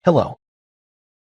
Hello.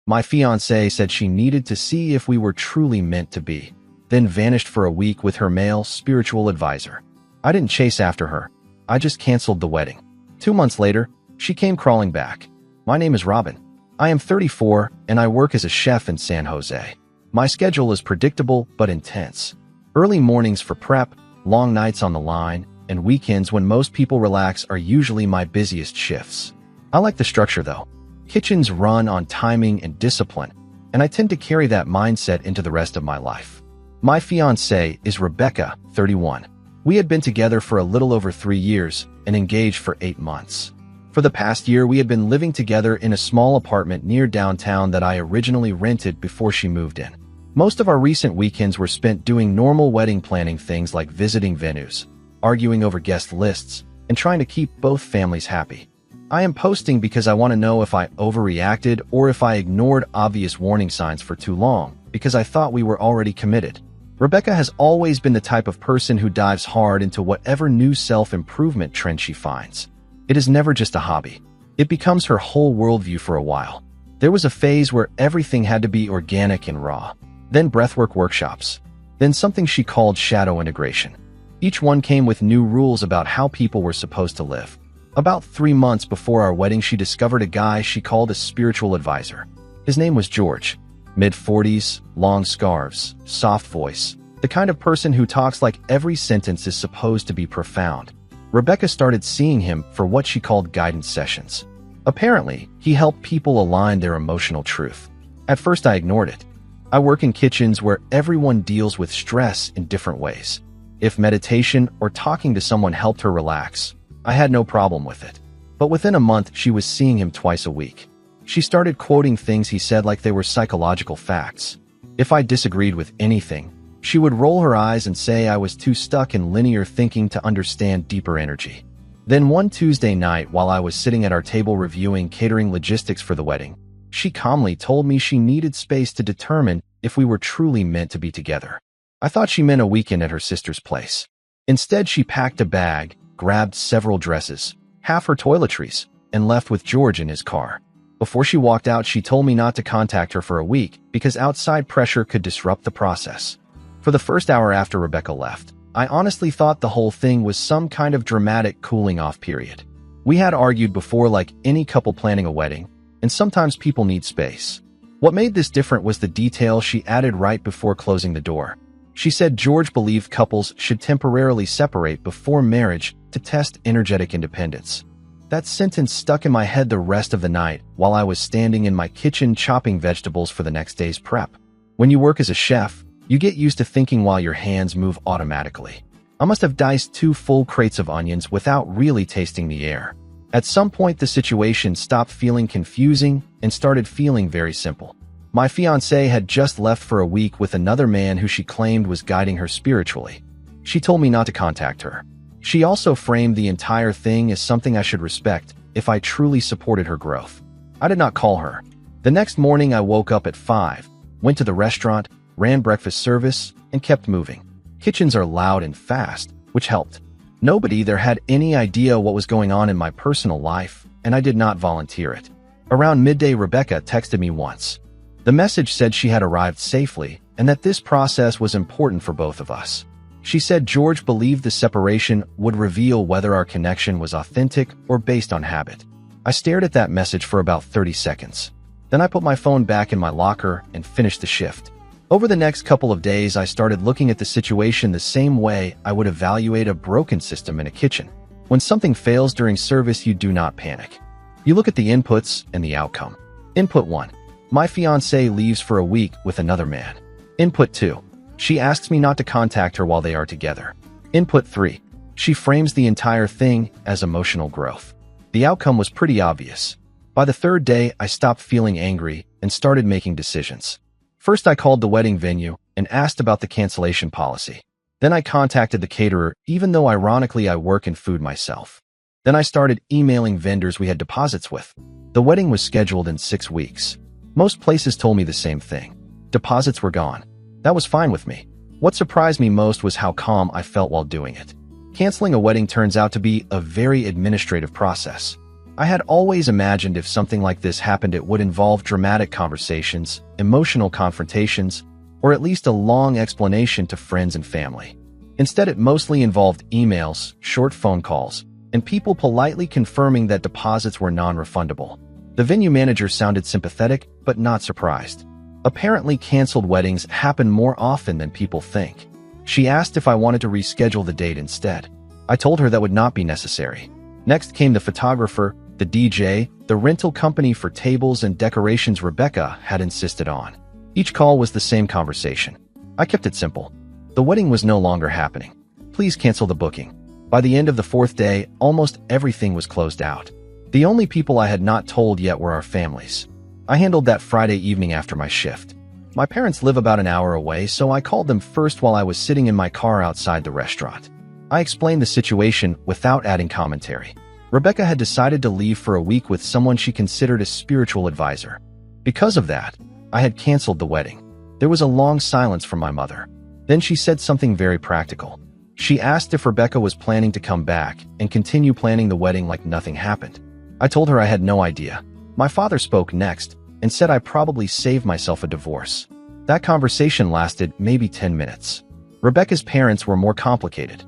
My fiancée said she needed to see if we were truly meant to be, then vanished for a week with her male spiritual advisor. I didn't chase after her. I just canceled the wedding. 2 months later, she came crawling back. My name is Robin. I am 34 and I work as a chef in San Jose. My schedule is predictable but intense. Early mornings for prep, long nights on the line, and weekends when most people relax are usually my busiest shifts. I like the structure though. Kitchens run on timing and discipline, and I tend to carry that mindset into the rest of my life. My fiancée is Rebecca, 31. We had been together for a little over 3 years and engaged for 8 months. For the past year, we had been living together in a small apartment near downtown that I originally rented before she moved in. Most of our recent weekends were spent doing normal wedding planning things like visiting venues, arguing over guest lists, and trying to keep both families happy. I am posting because I want to know if I overreacted or if I ignored obvious warning signs for too long because I thought we were already committed. Rebecca has always been the type of person who dives hard into whatever new self-improvement trend she finds. It is never just a hobby. It becomes her whole worldview for a while. There was a phase where everything had to be organic and raw. Then breathwork workshops. Then something she called shadow integration. Each one came with new rules about how people were supposed to live. About 3 months before our wedding, she discovered a guy she called a spiritual advisor. His name was George. Mid-40s, long scarves, soft voice. The kind of person who talks like every sentence is supposed to be profound. Rebecca started seeing him for what she called guidance sessions. Apparently, he helped people align their emotional truth. At first, I ignored it. I work in kitchens where everyone deals with stress in different ways. If meditation or talking to someone helped her relax, I had no problem with it. But within a month, she was seeing him twice a week. She started quoting things he said like they were psychological facts. If I disagreed with anything, she would roll her eyes and say I was too stuck in linear thinking to understand deeper energy. Then one Tuesday night, while I was sitting at our table reviewing catering logistics for the wedding, she calmly told me she needed space to determine if we were truly meant to be together. I thought she meant a weekend at her sister's place. Instead, she packed a bag, grabbed several dresses, half her toiletries, and left with George in his car. Before she walked out, she told me not to contact her for a week because outside pressure could disrupt the process. For the first hour after Rebecca left, I honestly thought the whole thing was some kind of dramatic cooling-off period. We had argued before like any couple planning a wedding, and sometimes people need space. What made this different was the detail she added right before closing the door. She said George believed couples should temporarily separate before marriage to test energetic independence. That sentence stuck in my head the rest of the night while I was standing in my kitchen chopping vegetables for the next day's prep. When you work as a chef, you get used to thinking while your hands move automatically. I must have diced 2 full crates of onions without really tasting the air. At some point, the situation stopped feeling confusing and started feeling very simple. My fiancée had just left for a week with another man who she claimed was guiding her spiritually. She told me not to contact her. She also framed the entire thing as something I should respect if I truly supported her growth. I did not call her. The next morning, I woke up at 5, went to the restaurant, ran breakfast service, and kept moving. Kitchens are loud and fast, which helped. Nobody there had any idea what was going on in my personal life, and I did not volunteer it. Around midday, Rebecca texted me once. The message said she had arrived safely and that this process was important for both of us. She said George believed the separation would reveal whether our connection was authentic or based on habit. I stared at that message for about 30 seconds. Then I put my phone back in my locker and finished the shift. Over the next couple of days, I started looking at the situation the same way I would evaluate a broken system in a kitchen. When something fails during service, you do not panic. You look at the inputs and the outcome. Input 1. My fiancée leaves for a week with another man. Input 2. She asks me not to contact her while they are together. Input 3. She frames the entire thing as emotional growth. The outcome was pretty obvious. By the 3rd day, I stopped feeling angry and started making decisions. First, I called the wedding venue and asked about the cancellation policy. Then I contacted the caterer, even though ironically I work in food myself. Then I started emailing vendors we had deposits with. The wedding was scheduled in 6 weeks. Most places told me the same thing. Deposits were gone. That was fine with me. What surprised me most was how calm I felt while doing it. Canceling a wedding turns out to be a very administrative process. I had always imagined if something like this happened it would involve dramatic conversations, emotional confrontations, or at least a long explanation to friends and family. Instead, it mostly involved emails, short phone calls, and people politely confirming that deposits were non-refundable. The venue manager sounded sympathetic, but not surprised. Apparently, canceled weddings happen more often than people think. She asked if I wanted to reschedule the date instead. I told her that would not be necessary. Next came the photographer, the DJ, the rental company for tables and decorations Rebecca had insisted on. Each call was the same conversation. I kept it simple. The wedding was no longer happening. Please cancel the booking. By the end of the fourth day, almost everything was closed out. The only people I had not told yet were our families. I handled that Friday evening after my shift. My parents live about an hour away, so I called them first while I was sitting in my car outside the restaurant. I explained the situation without adding commentary. Rebecca had decided to leave for a week with someone she considered a spiritual advisor. Because of that, I had canceled the wedding. There was a long silence from my mother. Then she said something very practical. She asked if Rebecca was planning to come back and continue planning the wedding like nothing happened. I told her I had no idea. My father spoke next and said I probably saved myself a divorce. That conversation lasted maybe 10 minutes. Rebecca's parents were more complicated.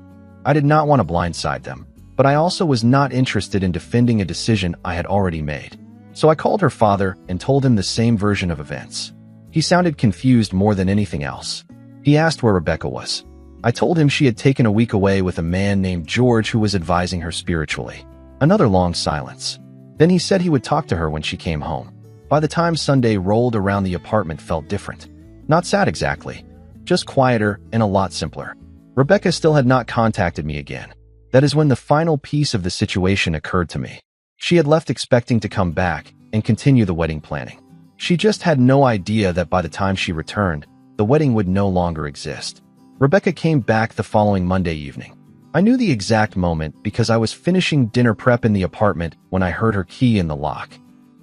I did not want to blindside them, but I also was not interested in defending a decision I had already made. So I called her father and told him the same version of events. He sounded confused more than anything else. He asked where Rebecca was. I told him she had taken a week away with a man named George who was advising her spiritually. Another long silence. Then he said he would talk to her when she came home. By the time Sunday rolled around, the apartment felt different. Not sad exactly, just quieter and a lot simpler. Rebecca still had not contacted me again. That is when the final piece of the situation occurred to me. She had left expecting to come back and continue the wedding planning. She just had no idea that by the time she returned, the wedding would no longer exist. Rebecca came back the following Monday evening. I knew the exact moment because I was finishing dinner prep in the apartment when I heard her key in the lock.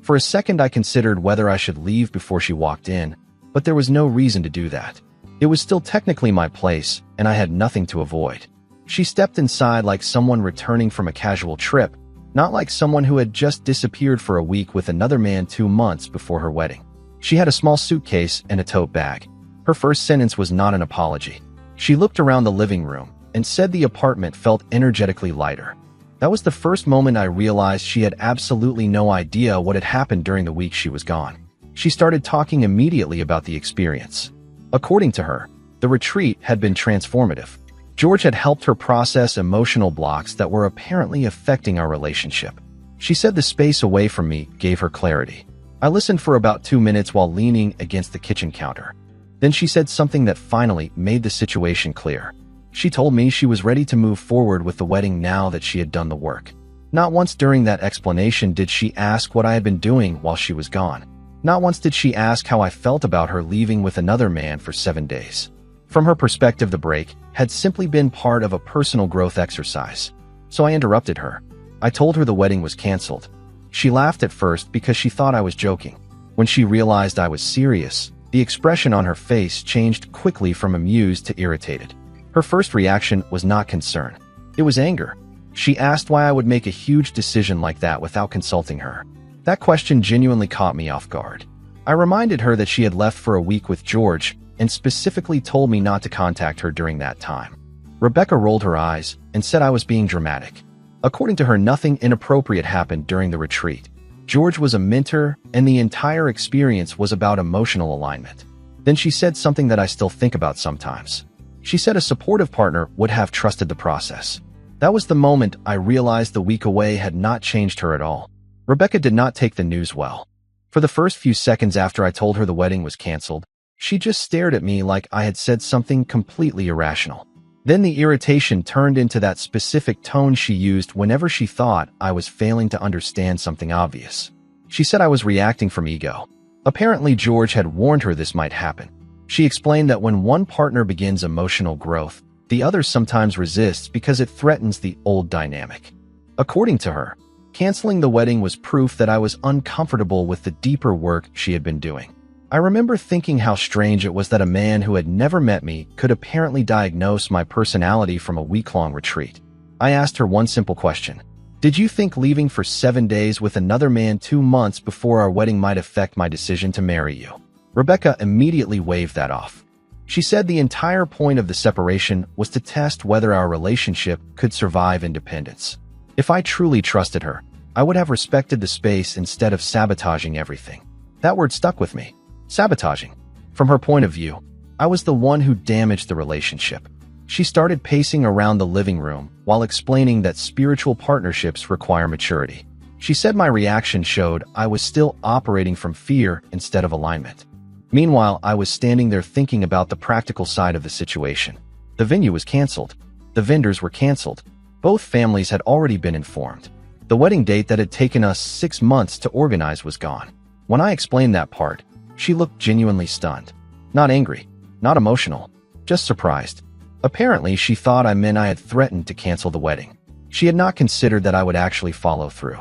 For a second, I considered whether I should leave before she walked in, but there was no reason to do that. It was still technically my place, and I had nothing to avoid. She stepped inside like someone returning from a casual trip, not like someone who had just disappeared for a week with another man 2 months before her wedding. She had a small suitcase and a tote bag. Her first sentence was not an apology. She looked around the living room and said the apartment felt energetically lighter. That was the first moment I realized she had absolutely no idea what had happened during the week she was gone. She started talking immediately about the experience. According to her, the retreat had been transformative. George had helped her process emotional blocks that were apparently affecting our relationship. She said the space away from me gave her clarity. I listened for about 2 minutes while leaning against the kitchen counter. Then she said something that finally made the situation clear. She told me she was ready to move forward with the wedding now that she had done the work. Not once during that explanation did she ask what I had been doing while she was gone. Not once did she ask how I felt about her leaving with another man for 7 days. From her perspective, the break had simply been part of a personal growth exercise. So I interrupted her. I told her the wedding was canceled. She laughed at first because she thought I was joking. When she realized I was serious, the expression on her face changed quickly from amused to irritated. Her first reaction was not concern. It was anger. She asked why I would make a huge decision like that without consulting her. That question genuinely caught me off guard. I reminded her that she had left for a week with George and specifically told me not to contact her during that time. Rebecca rolled her eyes and said I was being dramatic. According to her, nothing inappropriate happened during the retreat. George was a mentor, and the entire experience was about emotional alignment. Then she said something that I still think about sometimes. She said a supportive partner would have trusted the process. That was the moment I realized the week away had not changed her at all. Rebecca did not take the news well. For the first few seconds after I told her the wedding was canceled, she just stared at me like I had said something completely irrational. Then the irritation turned into that specific tone she used whenever she thought I was failing to understand something obvious. She said I was reacting from ego. Apparently, George had warned her this might happen. She explained that when one partner begins emotional growth, the other sometimes resists because it threatens the old dynamic. According to her, canceling the wedding was proof that I was uncomfortable with the deeper work she had been doing. I remember thinking how strange it was that a man who had never met me could apparently diagnose my personality from a week-long retreat. I asked her one simple question. Did you think leaving for 7 days with another man 2 months before our wedding might affect my decision to marry you?" Rebecca immediately waved that off. She said the entire point of the separation was to test whether our relationship could survive independence. If I truly trusted her, I would have respected the space instead of sabotaging everything. That word stuck with me. Sabotaging. From her point of view, I was the one who damaged the relationship. She started pacing around the living room while explaining that spiritual partnerships require maturity. She said my reaction showed I was still operating from fear instead of alignment. Meanwhile, I was standing there thinking about the practical side of the situation. The venue was canceled. The vendors were canceled. Both families had already been informed. The wedding date that had taken us 6 months to organize was gone. When I explained that part, she looked genuinely stunned. Not angry, not emotional, just surprised. Apparently, she thought I meant I had threatened to cancel the wedding. She had not considered that I would actually follow through.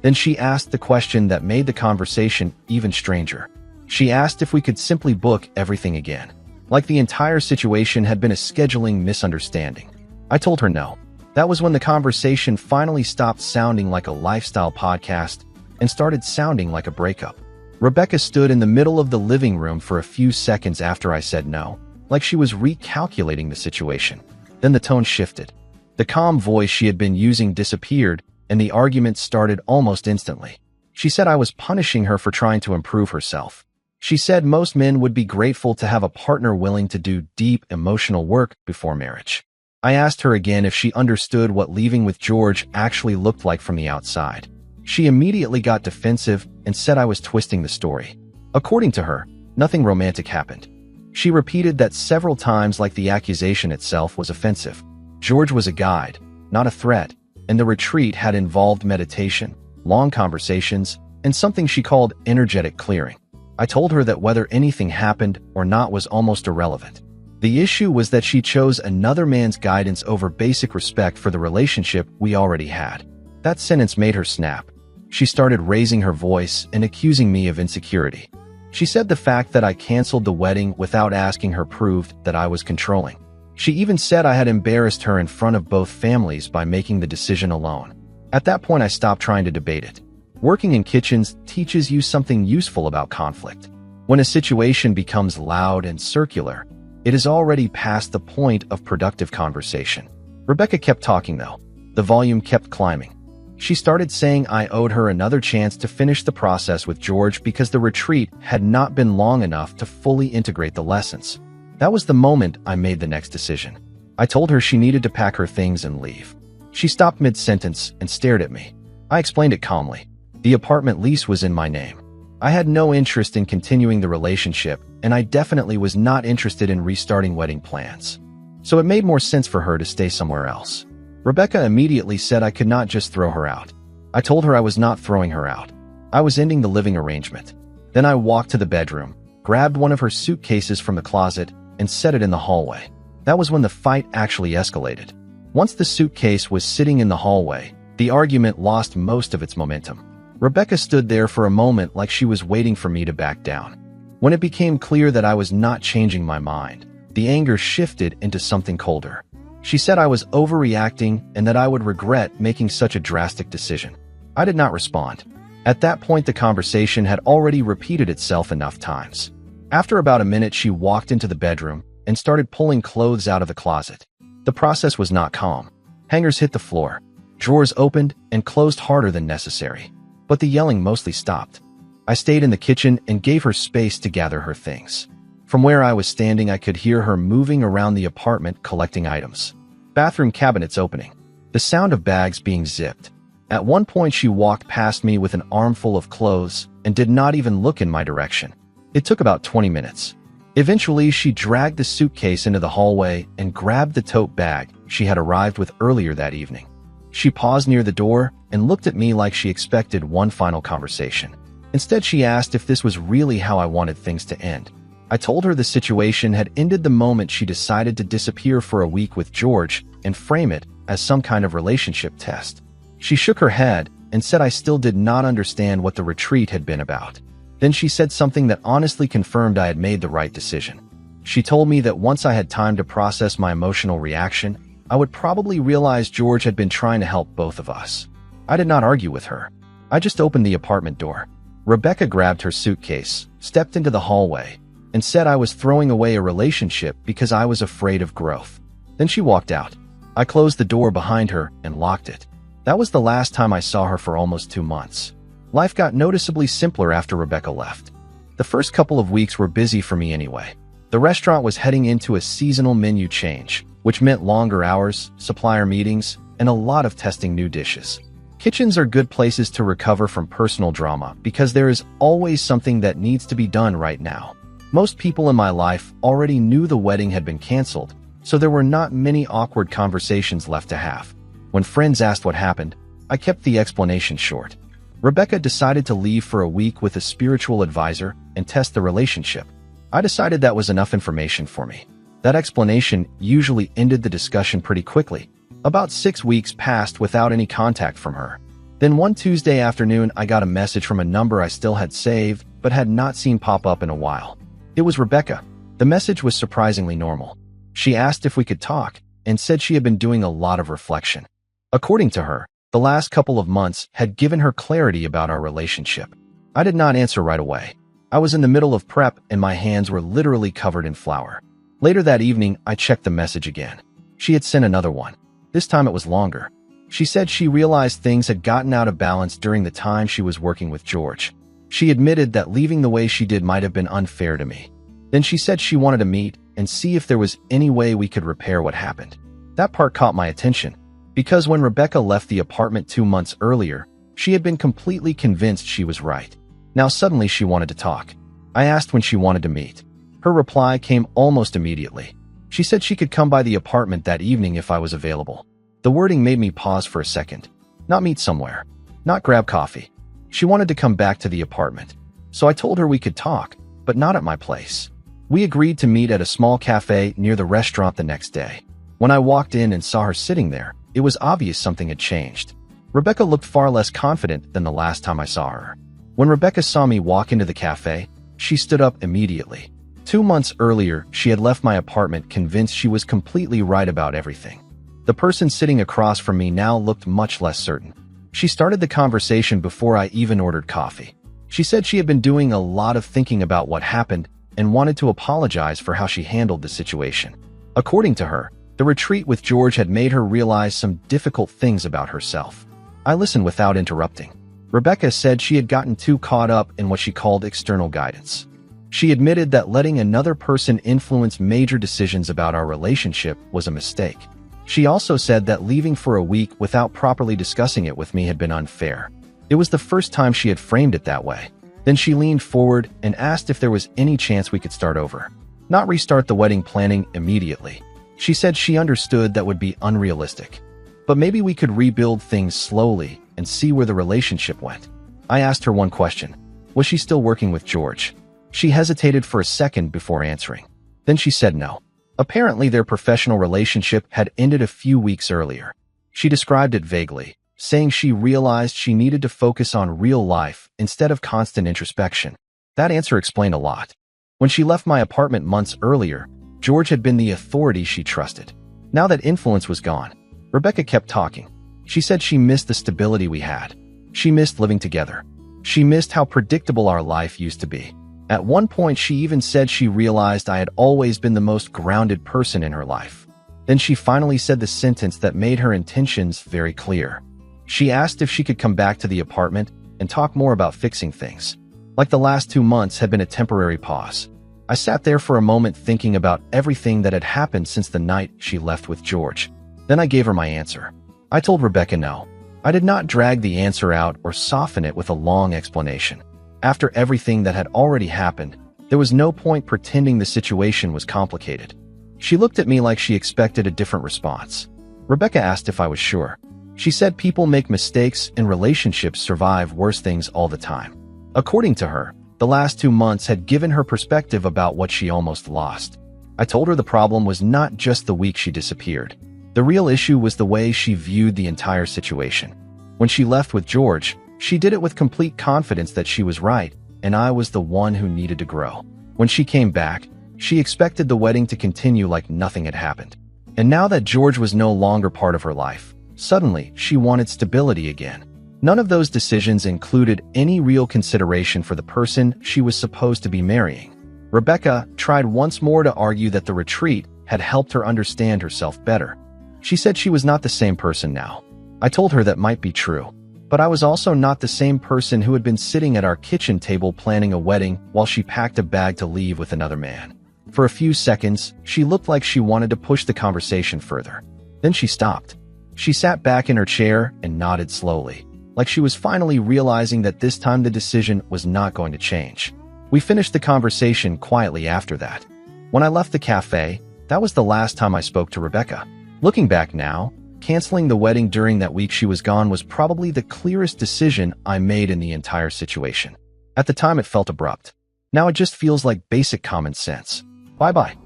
Then she asked the question that made the conversation even stranger. She asked if we could simply book everything again, like the entire situation had been a scheduling misunderstanding. I told her no. That was when the conversation finally stopped sounding like a lifestyle podcast and started sounding like a breakup. Rebecca stood in the middle of the living room for a few seconds after I said no, like she was recalculating the situation. Then the tone shifted. The calm voice she had been using disappeared, and the argument started almost instantly. She said I was punishing her for trying to improve herself. She said most men would be grateful to have a partner willing to do deep emotional work before marriage. I asked her again if she understood what leaving with George actually looked like from the outside. She immediately got defensive and said I was twisting the story. According to her, nothing romantic happened. She repeated that several times, like the accusation itself was offensive. George was a guide, not a threat, and the retreat had involved meditation, long conversations, and something she called energetic clearing. I told her that whether anything happened or not was almost irrelevant. The issue was that she chose another man's guidance over basic respect for the relationship we already had. That sentence made her snap. She started raising her voice and accusing me of insecurity. She said the fact that I canceled the wedding without asking her proved that I was controlling. She even said I had embarrassed her in front of both families by making the decision alone. At that point, I stopped trying to debate it. Working in kitchens teaches you something useful about conflict. When a situation becomes loud and circular, it is already past the point of productive conversation. Rebecca kept talking though. The volume kept climbing. She started saying I owed her another chance to finish the process with George because the retreat had not been long enough to fully integrate the lessons. That was the moment I made the next decision. I told her she needed to pack her things and leave. She stopped mid-sentence and stared at me. I explained it calmly. The apartment lease was in my name. I had no interest in continuing the relationship, and I definitely was not interested in restarting wedding plans. So it made more sense for her to stay somewhere else. Rebecca immediately said I could not just throw her out. I told her I was not throwing her out. I was ending the living arrangement. Then I walked to the bedroom, grabbed one of her suitcases from the closet, and set it in the hallway. That was when the fight actually escalated. Once the suitcase was sitting in the hallway, the argument lost most of its momentum. Rebecca stood there for a moment like she was waiting for me to back down. When it became clear that I was not changing my mind, the anger shifted into something colder. She said I was overreacting and that I would regret making such a drastic decision. I did not respond. At that point, the conversation had already repeated itself enough times. After about a minute, she walked into the bedroom and started pulling clothes out of the closet. The process was not calm. Hangers hit the floor. Drawers opened and closed harder than necessary. But the yelling mostly stopped. I stayed in the kitchen and gave her space to gather her things. From where I was standing, I could hear her moving around the apartment collecting items. Bathroom cabinets opening. The sound of bags being zipped. At one point, she walked past me with an armful of clothes and did not even look in my direction. It took about 20 minutes. Eventually, she dragged the suitcase into the hallway and grabbed the tote bag she had arrived with earlier that evening. She paused near the door and looked at me like she expected one final conversation. Instead, she asked if this was really how I wanted things to end. I told her the situation had ended the moment she decided to disappear for a week with George and frame it as some kind of relationship test. She shook her head and said I still did not understand what the retreat had been about. Then she said something that honestly confirmed I had made the right decision. She told me that once I had time to process my emotional reaction, I would probably realize George had been trying to help both of us. I did not argue with her. I just opened the apartment door. Rebecca grabbed her suitcase, stepped into the hallway, and said I was throwing away a relationship because I was afraid of growth. Then she walked out. I closed the door behind her and locked it. That was the last time I saw her for almost 2 months. Life got noticeably simpler after Rebecca left. The first couple of weeks were busy for me anyway. The restaurant was heading into a seasonal menu change, which meant longer hours, supplier meetings, and a lot of testing new dishes. Kitchens are good places to recover from personal drama because there is always something that needs to be done right now. Most people in my life already knew the wedding had been canceled, so there were not many awkward conversations left to have. When friends asked what happened, I kept the explanation short. Rebecca decided to leave for a week with a spiritual advisor and test the relationship. I decided that was enough information for me. That explanation usually ended the discussion pretty quickly. About 6 weeks passed without any contact from her. Then one Tuesday afternoon, I got a message from a number I still had saved but had not seen pop up in a while. It was Rebecca. The message was surprisingly normal. She asked if we could talk and said she had been doing a lot of reflection. According to her, the last couple of months had given her clarity about our relationship. I did not answer right away. I was in the middle of prep and my hands were literally covered in flour. Later that evening, I checked the message again. She had sent another one. This time it was longer. She said she realized things had gotten out of balance during the time she was working with George. She admitted that leaving the way she did might have been unfair to me. Then she said she wanted to meet and see if there was any way we could repair what happened. That part caught my attention, because when Rebecca left the apartment 2 months earlier, she had been completely convinced she was right. Now suddenly she wanted to talk. I asked when she wanted to meet. Her reply came almost immediately. She said she could come by the apartment that evening if I was available. The wording made me pause for a second. Not meet somewhere. Not grab coffee. She wanted to come back to the apartment. So I told her we could talk, but not at my place. We agreed to meet at a small cafe near the restaurant the next day. When I walked in and saw her sitting there, it was obvious something had changed. Rebecca looked far less confident than the last time I saw her. When Rebecca saw me walk into the cafe, she stood up immediately. 2 months earlier, she had left my apartment convinced she was completely right about everything. The person sitting across from me now looked much less certain. She started the conversation before I even ordered coffee. She said she had been doing a lot of thinking about what happened and wanted to apologize for how she handled the situation. According to her, the retreat with George had made her realize some difficult things about herself. I listened without interrupting. Rebecca said she had gotten too caught up in what she called external guidance. She admitted that letting another person influence major decisions about our relationship was a mistake. She also said that leaving for a week without properly discussing it with me had been unfair. It was the first time she had framed it that way. Then she leaned forward and asked if there was any chance we could start over. Not restart the wedding planning immediately. She said she understood that would be unrealistic. But maybe we could rebuild things slowly and see where the relationship went. I asked her one question. Was she still working with George? She hesitated for a second before answering. Then she said no. Apparently their professional relationship had ended a few weeks earlier. She described it vaguely, saying she realized she needed to focus on real life instead of constant introspection. That answer explained a lot. When she left my apartment months earlier, George had been the authority she trusted. Now that influence was gone, Rebecca kept talking. She said she missed the stability we had. She missed living together. She missed how predictable our life used to be. At one point, she even said she realized I had always been the most grounded person in her life. Then she finally said the sentence that made her intentions very clear. She asked if she could come back to the apartment and talk more about fixing things. Like the last 2 months had been a temporary pause. I sat there for a moment thinking about everything that had happened since the night she left with George. Then I gave her my answer. I told Rebecca no. I did not drag the answer out or soften it with a long explanation. After everything that had already happened, there was no point pretending the situation was complicated. She looked at me like she expected a different response. Rebecca asked if I was sure. She said people make mistakes and relationships survive worse things all the time. According to her, the last 2 months had given her perspective about what she almost lost. I told her the problem was not just the week she disappeared. The real issue was the way she viewed the entire situation. When she left with George, she did it with complete confidence that she was right, and I was the one who needed to grow. When she came back, she expected the wedding to continue like nothing had happened. And now that George was no longer part of her life, suddenly she wanted stability again. None of those decisions included any real consideration for the person she was supposed to be marrying. Rebecca tried once more to argue that the retreat had helped her understand herself better. She said she was not the same person now. I told her that might be true, but I was also not the same person who had been sitting at our kitchen table planning a wedding while she packed a bag to leave with another man. For a few seconds, she looked like she wanted to push the conversation further. Then she stopped. She sat back in her chair and nodded slowly, like she was finally realizing that this time the decision was not going to change. We finished the conversation quietly after that. When I left the cafe, that was the last time I spoke to Rebecca. Looking back now, canceling the wedding during that week she was gone was probably the clearest decision I made in the entire situation. At the time it felt abrupt. Now it just feels like basic common sense. Bye-bye.